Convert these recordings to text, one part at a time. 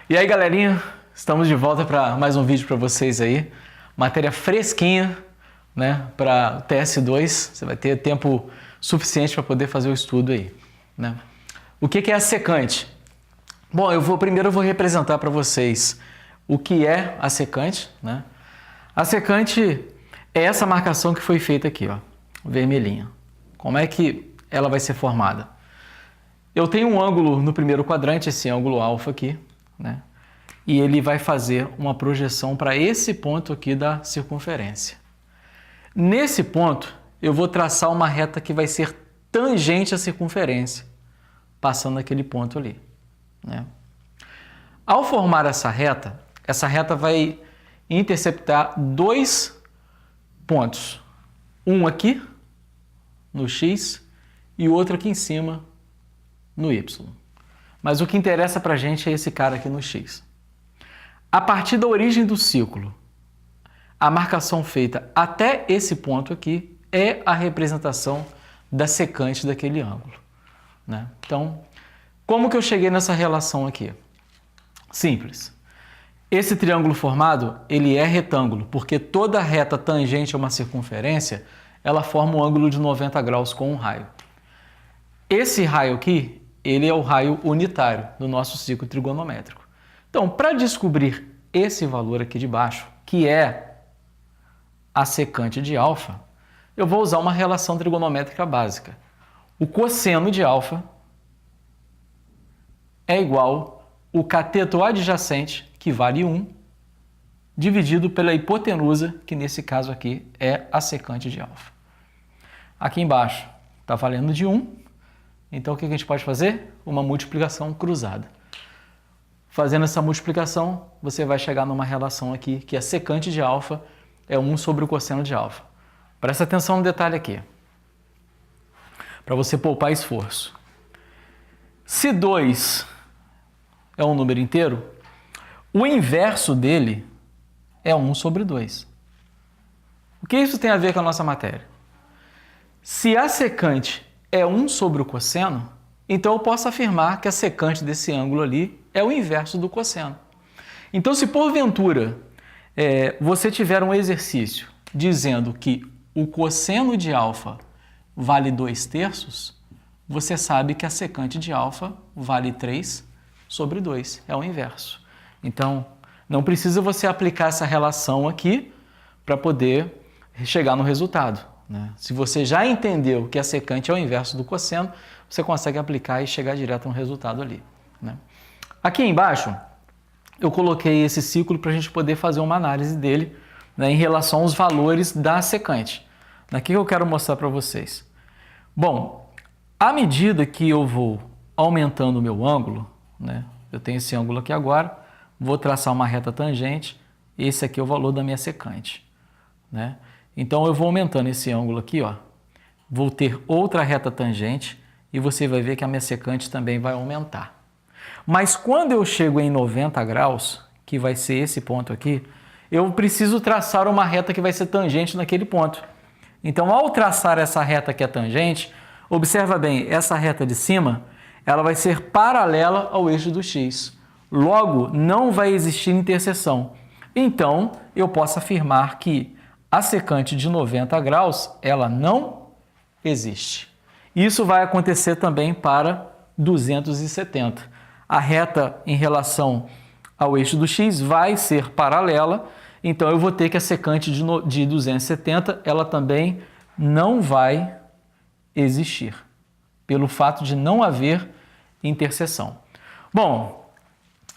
E aí, galerinha, estamos de volta para mais um vídeo para vocês aí. Matéria fresquinha, né, para o TS2. Você vai ter tempo suficiente para poder fazer o estudo aí, né? O que é a secante? Bom, primeiro eu vou representar para vocês o que é a secante, né? A secante é essa marcação que foi feita aqui, ó, vermelhinha. Como é que ela vai ser formada? Eu tenho um ângulo no primeiro quadrante, esse ângulo alfa aqui, né? E ele vai fazer uma projeção para esse ponto aqui da circunferência. Nesse ponto, eu vou traçar uma reta que vai ser tangente à circunferência, passando aquele ponto ali, né? Ao formar essa reta vai interceptar dois pontos. Um aqui, no X, e o outro aqui em cima, no Y. Mas o que interessa para a gente é esse cara aqui no X. A partir da origem do círculo, a marcação feita até esse ponto aqui é a representação da secante daquele ângulo, né? Então, como que eu cheguei nessa relação aqui? Simples. Esse triângulo formado, ele é retângulo, porque toda reta tangente a uma circunferência, ela forma um ângulo de 90 graus com um raio. Esse raio aqui, ele é o raio unitário do nosso ciclo trigonométrico. Então, para descobrir esse valor aqui de baixo, que é a secante de alfa, eu vou usar uma relação trigonométrica básica. O cosseno de alfa é igual ao cateto adjacente, que vale 1, dividido pela hipotenusa, que nesse caso aqui é a secante de alfa. Aqui embaixo está valendo de 1, então o que a gente pode fazer? Uma multiplicação cruzada. Fazendo essa multiplicação, você vai chegar numa relação aqui, que a secante de alfa é 1 sobre o cosseno de alfa. Presta atenção no detalhe aqui, para você poupar esforço. Se 2 é um número inteiro, o inverso dele é 1 sobre 2. O que isso tem a ver com a nossa matéria? Se a secante é 1 sobre o cosseno, então eu posso afirmar que a secante desse ângulo ali é o inverso do cosseno. Então, se porventura você tiver um exercício dizendo que o cosseno de alfa vale 2/3, você sabe que a secante de alfa vale 3 sobre 2, é o inverso. Então, não precisa você aplicar essa relação aqui para poder chegar no resultado, né? Se você já entendeu que a secante é o inverso do cosseno, você consegue aplicar e chegar direto no resultado ali, né? Aqui embaixo, eu coloquei esse ciclo para a gente poder fazer uma análise dele, né, em relação aos valores da secante. O que eu quero mostrar para vocês? Bom, à medida que eu vou aumentando o meu ângulo, né, eu tenho esse ângulo aqui agora, vou traçar uma reta tangente, esse aqui é o valor da minha secante, né? Então, eu vou aumentando esse ângulo aqui, ó, vou ter outra reta tangente e você vai ver que a minha secante também vai aumentar. Mas quando eu chego em 90 graus, que vai ser esse ponto aqui, eu preciso traçar uma reta que vai ser tangente naquele ponto. Então, ao traçar essa reta que é tangente, observa bem, essa reta de cima, ela vai ser paralela ao eixo do X. Logo, não vai existir interseção. Então, eu posso afirmar que a secante de 90 graus, ela não existe. Isso vai acontecer também para 270. A reta em relação ao eixo do X vai ser paralela, então eu vou ter que a secante de 270, ela também não vai existir, pelo fato de não haver interseção. Bom,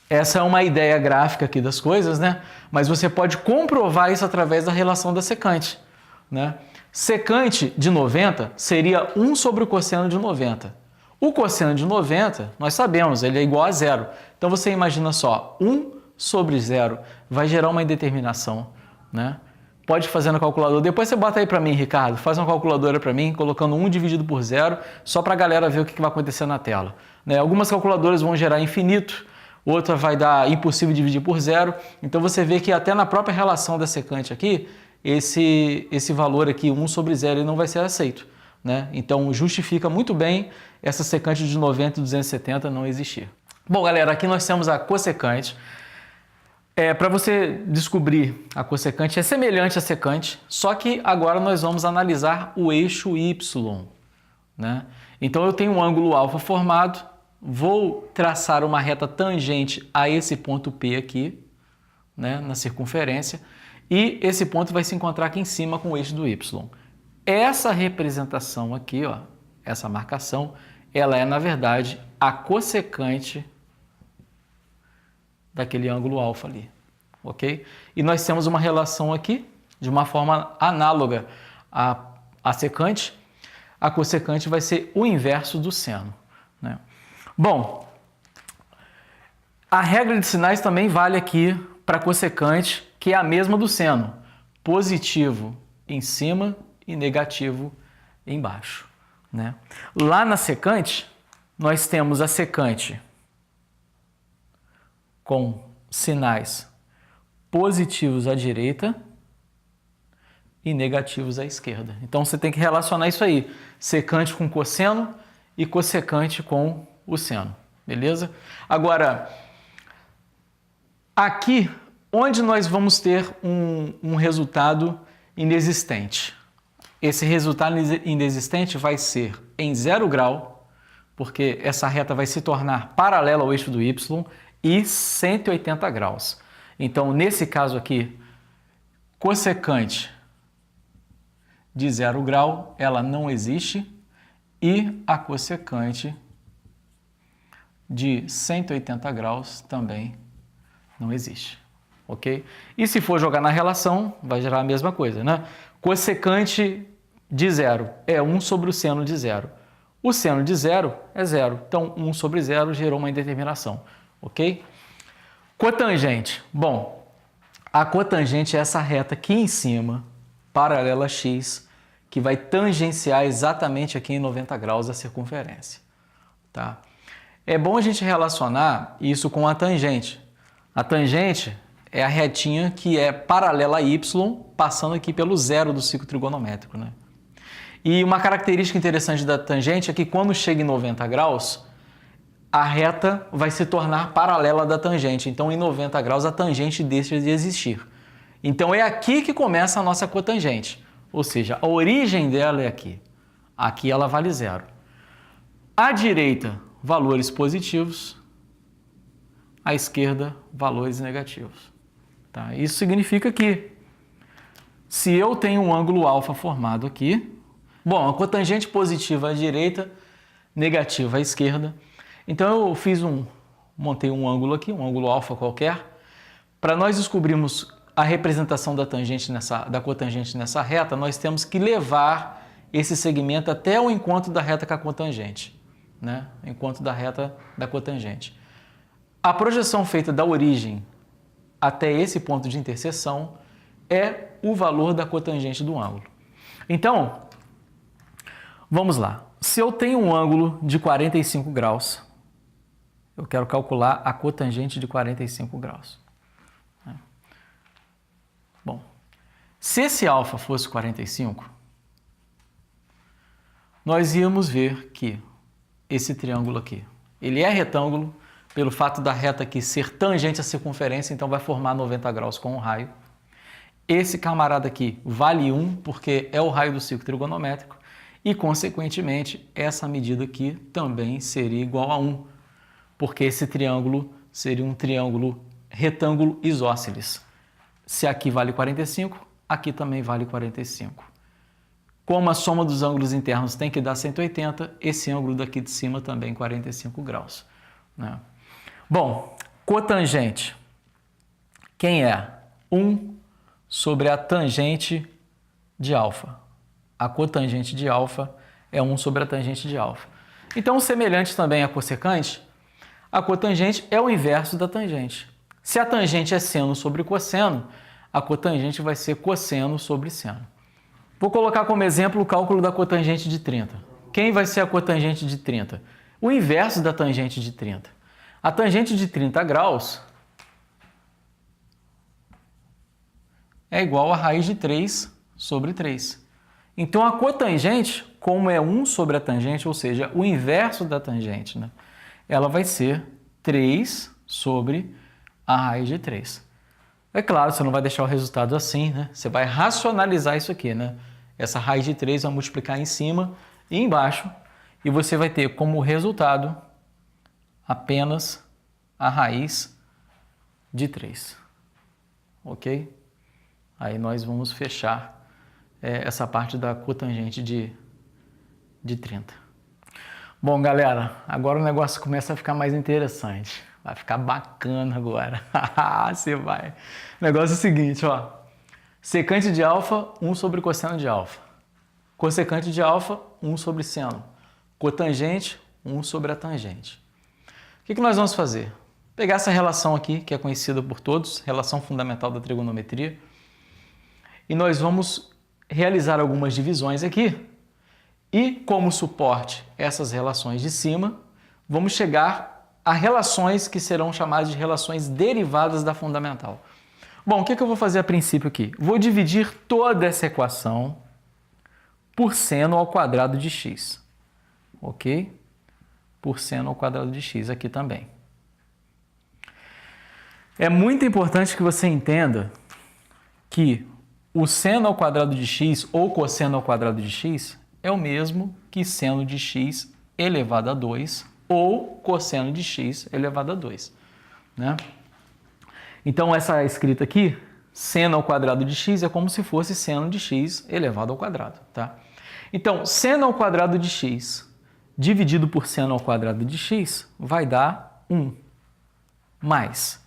essa é uma ideia gráfica aqui das coisas, né? Mas você pode comprovar isso através da relação da secante, né? Secante de 90 seria 1 sobre o cosseno de 90. O cosseno de 90, nós sabemos, ele é igual a 0. Então, você imagina só, 1 sobre 0 vai gerar uma indeterminação, né? Pode fazer na calculadora. Depois você bota aí para mim, Ricardo, faz uma calculadora para mim, colocando 1 dividido por 0, só para a galera ver o que vai acontecer na tela, né? Algumas calculadoras vão gerar infinito, outra vai dar impossível dividir por 0. Então, você vê que até na própria relação da secante aqui, esse valor aqui, 1 sobre 0, ele não vai ser aceito, né? Então, justifica muito bem essa secante de 90 e 270 não existir. Bom, galera, aqui nós temos a cossecante. Para você descobrir a cossecante, é semelhante à secante, só que agora nós vamos analisar o eixo Y, né? Então eu tenho um ângulo alfa formado, vou traçar uma reta tangente a esse ponto P aqui, né, na circunferência, e esse ponto vai se encontrar aqui em cima com o eixo do Y. Essa representação aqui, ó, essa marcação, ela é, na verdade, a cossecante daquele ângulo alfa ali, ok? E nós temos uma relação aqui, de uma forma análoga à secante. A cossecante vai ser o inverso do seno, né? Bom, a regra de sinais também vale aqui para a cossecante, que é a mesma do seno. Positivo em cima e negativo embaixo, né? Lá na secante, nós temos a secante com sinais positivos à direita e negativos à esquerda. Então você tem que relacionar isso aí, secante com cosseno e cossecante com o seno, beleza? Agora, aqui onde nós vamos ter um resultado inexistente. Esse resultado inexistente vai ser em 0 grau, porque essa reta vai se tornar paralela ao eixo do Y, e 180 graus. Então, nesse caso aqui, cossecante de 0 grau, ela não existe, e a cossecante de 180 graus também não existe, ok? E se for jogar na relação, vai gerar a mesma coisa, né? Cossecante de 0 é 1 sobre o seno de 0. O seno de 0 é 0, então 1 sobre 0 gerou uma indeterminação. Ok? Cotangente. Bom, a cotangente é essa reta aqui em cima, paralela a x, que vai tangenciar exatamente aqui em 90 graus a circunferência. Tá? É bom a gente relacionar isso com a tangente. A tangente é a retinha que é paralela a y, passando aqui pelo zero do ciclo trigonométrico, né? E uma característica interessante da tangente é que quando chega em 90 graus, a reta vai se tornar paralela da tangente. Então, em 90 graus, a tangente deixa de existir. Então, é aqui que começa a nossa cotangente. Ou seja, a origem dela é aqui. Aqui ela vale 0. À direita, valores positivos. À esquerda, valores negativos. Tá? Isso significa que, se eu tenho um ângulo alfa formado aqui, bom, a cotangente positiva à direita, negativa à esquerda. Então eu montei um ângulo aqui, um ângulo alfa qualquer, para nós descobrirmos a representação da cotangente nessa reta, nós temos que levar esse segmento até o encontro da reta com a cotangente, né? Encontro da reta da cotangente. A projeção feita da origem até esse ponto de interseção é o valor da cotangente do ângulo. Então, vamos lá. Se eu tenho um ângulo de 45 graus, eu quero calcular a cotangente de 45 graus. Bom, se esse alfa fosse 45, nós íamos ver que esse triângulo aqui, ele é retângulo pelo fato da reta aqui ser tangente à circunferência, então vai formar 90 graus com o raio. Esse camarada aqui vale 1, porque é o raio do ciclo trigonométrico, e, consequentemente, essa medida aqui também seria igual a 1, porque esse triângulo seria um triângulo retângulo isósceles. Se aqui vale 45, aqui também vale 45. Como a soma dos ângulos internos tem que dar 180, esse ângulo daqui de cima também 45 graus. Né? Bom, cotangente. Quem é? 1 sobre a tangente de alfa. A cotangente de alfa é 1 sobre a tangente de alfa. Então, semelhante também à cossecante, a cotangente é o inverso da tangente. Se a tangente é seno sobre cosseno, a cotangente vai ser cosseno sobre seno. Vou colocar como exemplo o cálculo da cotangente de 30. Quem vai ser a cotangente de 30? O inverso da tangente de 30. A tangente de 30 graus é igual a raiz de 3 sobre 3. Então, a cotangente, como é 1 sobre a tangente, ou seja, o inverso da tangente, né? Ela vai ser 3 sobre a raiz de 3. É claro, você não vai deixar o resultado assim, né? Você vai racionalizar isso aqui, né? Essa raiz de 3 vai multiplicar em cima e embaixo, e você vai ter como resultado apenas a raiz de 3. Ok? Aí nós vamos fechar essa parte da cotangente de 30. Bom, galera, agora o negócio começa a ficar mais interessante. Vai ficar bacana agora. Você vai. O negócio é o seguinte, ó. Secante de alfa, 1 sobre cosseno de alfa. Cossecante de alfa, 1 sobre seno. Cotangente, 1 sobre a tangente. O que nós vamos fazer? Pegar essa relação aqui, que é conhecida por todos, relação fundamental da trigonometria, e nós vamos realizar algumas divisões aqui, e como suporte essas relações de cima, vamos chegar a relações que serão chamadas de relações derivadas da fundamental. Bom, o que eu vou fazer a princípio aqui? Vou dividir toda essa equação por seno ao quadrado de x. Ok? Por seno ao quadrado de x aqui também. É muito importante que você entenda que o seno ao quadrado de x ou cosseno ao quadrado de x é o mesmo que seno de x elevado a 2 ou cosseno de x elevado a 2. Né? Então, essa escrita aqui, seno ao quadrado de x, é como se fosse seno de x elevado ao quadrado. Tá? Então, seno ao quadrado de x dividido por seno ao quadrado de x vai dar 1. Mais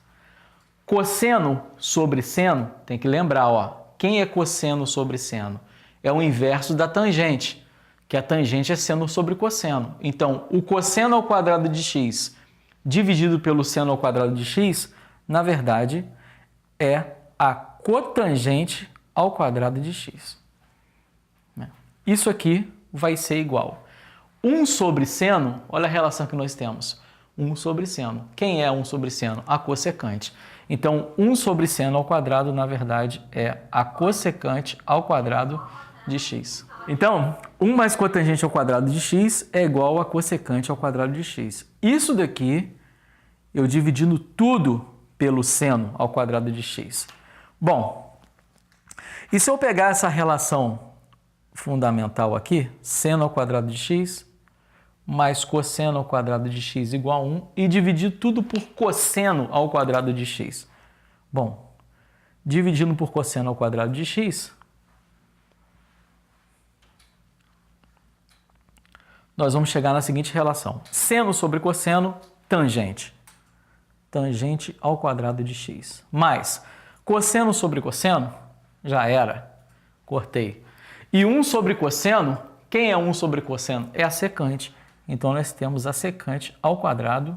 cosseno sobre seno, tem que lembrar, ó, quem é cosseno sobre seno? É o inverso da tangente, que a tangente é seno sobre cosseno. Então, o cosseno ao quadrado de x dividido pelo seno ao quadrado de x, na verdade, é a cotangente ao quadrado de x. Isso aqui vai ser igual 1 sobre seno, olha a relação que nós temos. 1 sobre seno. Quem é 1 sobre seno? A cossecante. Então, 1 sobre seno ao quadrado, na verdade, é a cossecante ao quadrado de x. Então, 1 mais cotangente ao quadrado de x é igual a cossecante ao quadrado de x. Isso daqui, eu dividindo tudo pelo seno ao quadrado de x. Bom, e se eu pegar essa relação fundamental aqui, seno ao quadrado de x mais cosseno ao quadrado de x igual a 1 e dividir tudo por cosseno ao quadrado de x. Bom, dividindo por cosseno ao quadrado de x, nós vamos chegar na seguinte relação. Seno sobre cosseno, tangente. Tangente ao quadrado de x. Mais cosseno sobre cosseno, já era, cortei. E 1 sobre cosseno, quem é 1 sobre cosseno? É a secante. Então, nós temos a secante ao quadrado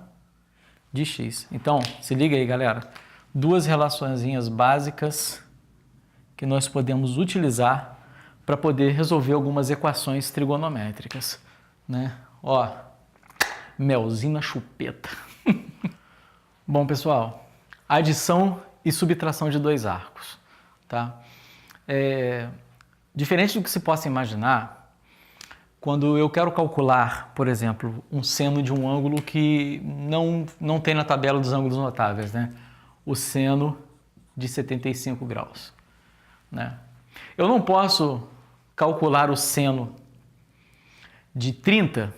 de x. Então, se liga aí, galera. Duas relaçõezinhas básicas que nós podemos utilizar para poder resolver algumas equações trigonométricas. Né? Ó, melzinho na chupeta. Bom, pessoal, adição e subtração de dois arcos. Tá? Diferente do que se possa imaginar, quando eu quero calcular, por exemplo, um seno de um ângulo que não tem na tabela dos ângulos notáveis, né? O seno de 75 graus. Né? Eu não posso calcular o seno de 30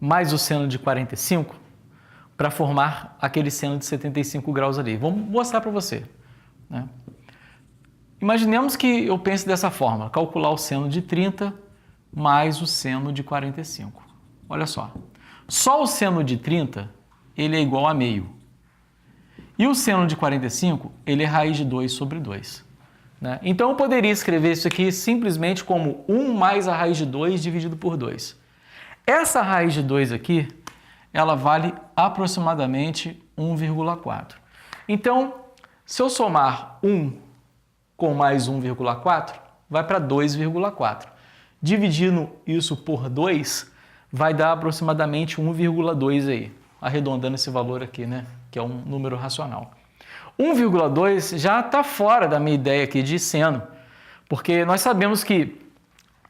mais o seno de 45 para formar aquele seno de 75 graus ali. Vamos mostrar para você. Né? Imaginemos que eu pense dessa forma, calcular o seno de 30 mais o seno de 45. Olha só. Só o seno de 30, ele é igual a meio. E o seno de 45, ele é raiz de 2 sobre 2. Né? Então, eu poderia escrever isso aqui simplesmente como 1 mais a raiz de 2 dividido por 2. Essa raiz de 2 aqui, ela vale aproximadamente 1,4. Então, se eu somar 1 com mais 1,4, vai para 2,4. Dividindo isso por 2, vai dar aproximadamente 1,2 aí, arredondando esse valor aqui, né? Que é um número racional. 1,2 já está fora da minha ideia aqui de seno, porque nós sabemos que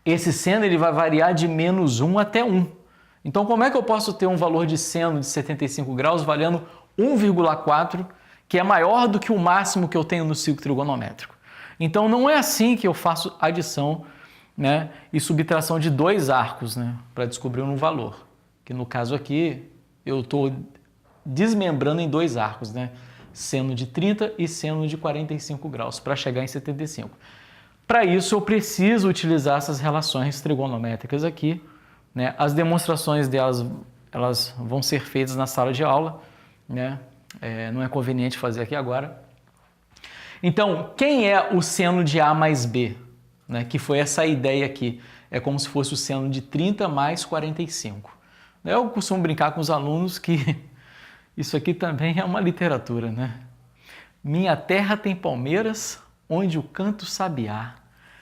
esse seno ele vai variar de menos 1 até 1. Então, como é que eu posso ter um valor de seno de 75 graus valendo 1,4, que é maior do que o máximo que eu tenho no círculo trigonométrico? Então, não é assim que eu faço adição, né, e subtração de dois arcos, né, para descobrir um valor. Que no caso aqui, eu estou desmembrando em dois arcos, né, seno de 30 e seno de 45 graus, para chegar em 75. Para isso, eu preciso utilizar essas relações trigonométricas aqui, né? As demonstrações delas elas vão ser feitas na sala de aula, né? Não é conveniente fazer aqui agora. Então, quem é o seno de A mais B? Né? Que foi essa ideia aqui. É como se fosse o seno de 30 mais 45. Eu costumo brincar com os alunos que isso aqui também é uma literatura, né? Minha terra tem palmeiras, onde o canto sabiá.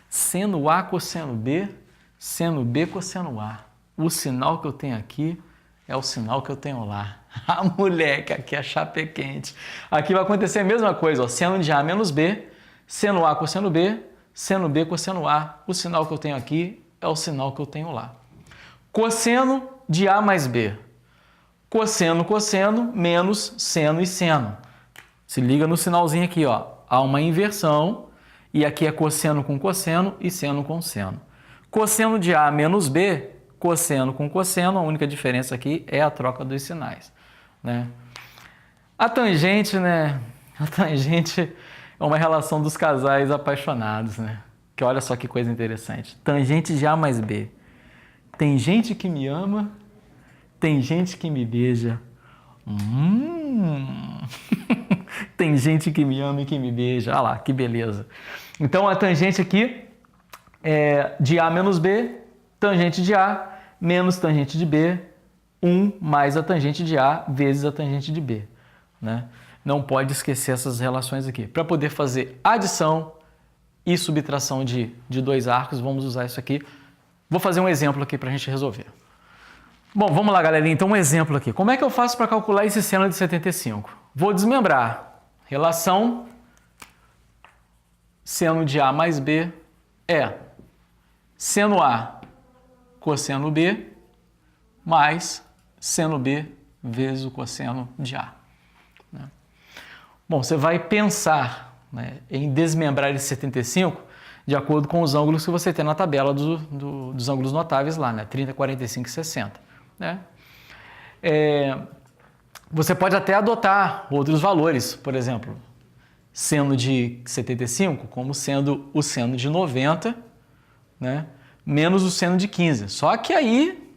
Seno A, cosseno B, seno B, cosseno A. O sinal que eu tenho aqui é o sinal que eu tenho lá. Ah, moleque, aqui a chapa é quente. Aqui vai acontecer a mesma coisa, ó. Seno de A menos B, seno A, cosseno B, seno B, cosseno A. O sinal que eu tenho aqui é o sinal que eu tenho lá. Cosseno de A mais B. Cosseno, cosseno, menos seno e seno. Se liga no sinalzinho aqui, ó. Há uma inversão e aqui é cosseno com cosseno e seno com seno. Cosseno de A menos B, cosseno com cosseno, a única diferença aqui é a troca dos sinais, né? A tangente, né? A tangente é uma relação dos casais apaixonados, né? Que olha só que coisa interessante. Tangente de A mais B. Tem gente que me ama, tem gente que me beija. Tem gente que me ama e que me beija. Olha lá, que beleza. Então, a tangente aqui é de A menos B, tangente de A, menos tangente de B, 1 mais a tangente de A vezes a tangente de B. Né? Não pode esquecer essas relações aqui. Para poder fazer adição e subtração de dois arcos, vamos usar isso aqui. Vou fazer um exemplo aqui para a gente resolver. Bom, vamos lá, galerinha. Então, um exemplo aqui. Como é que eu faço para calcular esse seno de 75? Vou desmembrar. Relação seno de A mais B é seno A cosseno B mais seno B vezes o cosseno de A. Né? Bom, você vai pensar, né, em desmembrar esse 75 de acordo com os ângulos que você tem na tabela dos ângulos notáveis lá, né? 30, 45 e 60. Né? Você pode até adotar outros valores, por exemplo, seno de 75 como sendo o seno de 90, né? Menos o seno de 15. Só que aí,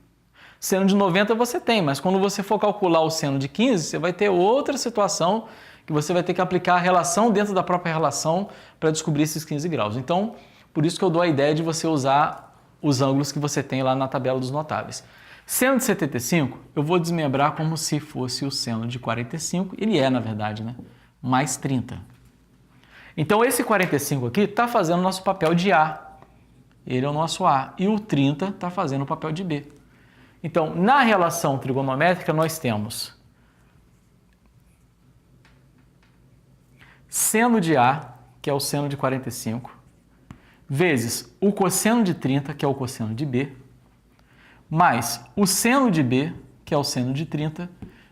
seno de 90 você tem, mas quando você for calcular o seno de 15, você vai ter outra situação que você vai ter que aplicar a relação dentro da própria relação para descobrir esses 15 graus. Então, por isso que eu dou a ideia de você usar os ângulos que você tem lá na tabela dos notáveis. Seno de 75, eu vou desmembrar como se fosse o seno de 45, ele é, na verdade, né? Mais 30. Então, esse 45 aqui está fazendo o nosso papel de A. Ele é o nosso A. E o 30 está fazendo o papel de B. Então, na relação trigonométrica, nós temos seno de A, que é o seno de 45, vezes o cosseno de 30, que é o cosseno de B, mais o seno de B, que é o seno de 30,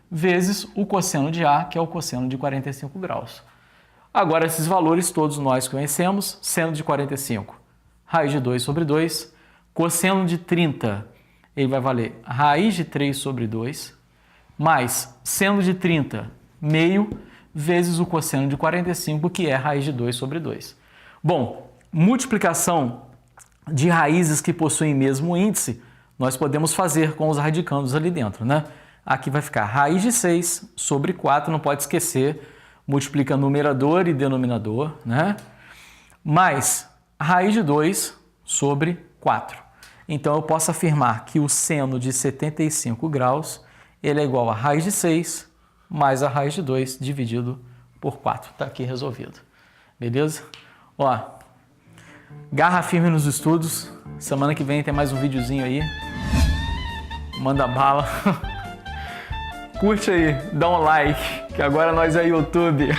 vezes o cosseno de A, que é o cosseno de 45 graus. Agora, esses valores todos nós conhecemos. Seno de 45, raiz de 2 sobre 2. Cosseno de 30, ele vai valer raiz de 3 sobre 2, mais seno de 30, meio, vezes o cosseno de 45, que é raiz de 2 sobre 2. Bom, multiplicação de raízes que possuem mesmo índice, nós podemos fazer com os radicandos ali dentro, né? Aqui vai ficar raiz de 6 sobre 4, não pode esquecer, multiplica numerador e denominador, né? Mais raiz de 2 sobre 4. Então, eu posso afirmar que o seno de 75 graus ele é igual a raiz de 6 mais a raiz de 2 dividido por 4. Está aqui resolvido. Beleza? Ó, garra firme nos estudos. Semana que vem tem mais um videozinho aí. Manda bala. Curte aí, dá um like, que agora nós é YouTube.